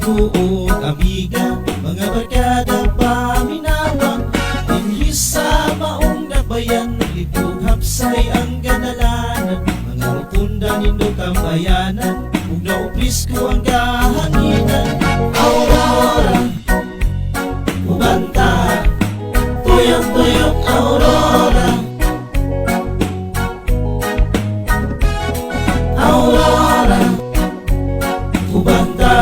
tuod amiga, mga barkada paminawang, dinhi sa maong nabayan, libog hapsay ang ganalanan, mga rotunda nindo tambayanan, ug nauplis ko ang kahanginan. Aurora, ubanta, tuyok-tuyok Aurora, Aurora, ubanta,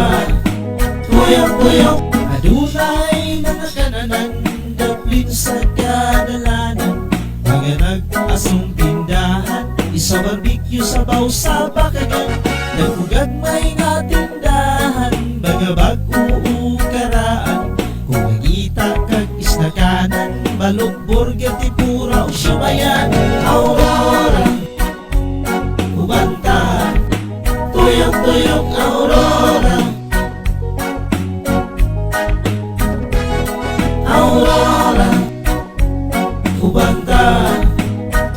tuyok-tuyok. Adunay mga kananan, daplin sa kadalanan, mga nag-asong tindahan, isa barbecue sa baw sa bakagan, nagugag may nga tindahan, mga bag-uu karaan, kung magita kag isna kanan, balog burger tipura o siumayan. Aurora, ubanta, tuyok-tuyok Aurora, Aurora, ubanta,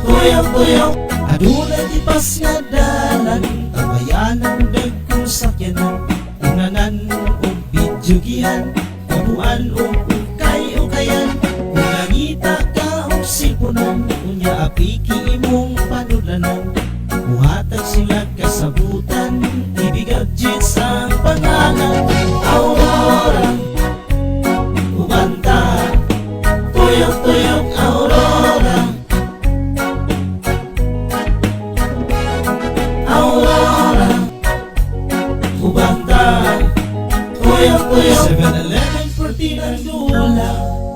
tuyok-tuyok. Adunay tipas nga dalan, tabayanan dagkong sakyanan, unanan o bidyogihan, kabuan o ukay-ukayan, kung nangita ka o sipunan, unya apiki imong panudlanan, buhatag sila kasabutan, ibigag jits ang pangalan. Aurora, ubanta, tuyok-tuyok Aurora, Aurora, ubanta, tuyok-tuyok. 7-Eleven, Fortinang Dula,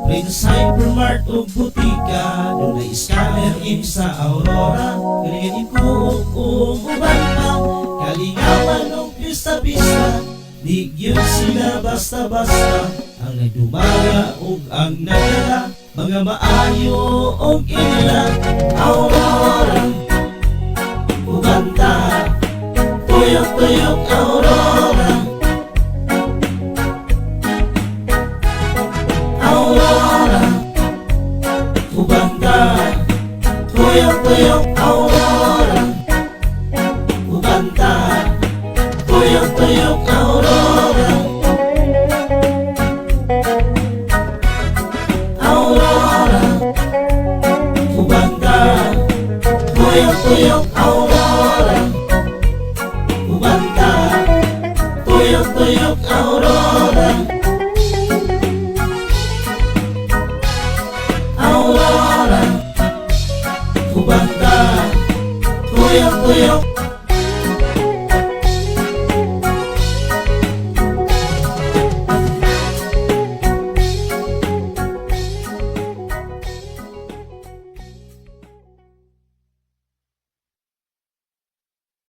Prince Hypermart o Butika, dunay scanner in sa Aurora, galinganin ko o ubanta, kalingawan o pista-pista, di gyud sila basta-basta, ang nagdumaga o ang nagdala, mga maayo o inila. Aurora, ubanta, tuyok-tuyok Aurora, Aurora, ubanta, tuyok-tuyok Aurora, ubanta, tuyok-tuyok Aurora, Aurora, ubanta, tuyok-tuyok Aurora, ubanta, tuyok-tuyok Aurora, Aurora, ubanta, tuyok-tuyok.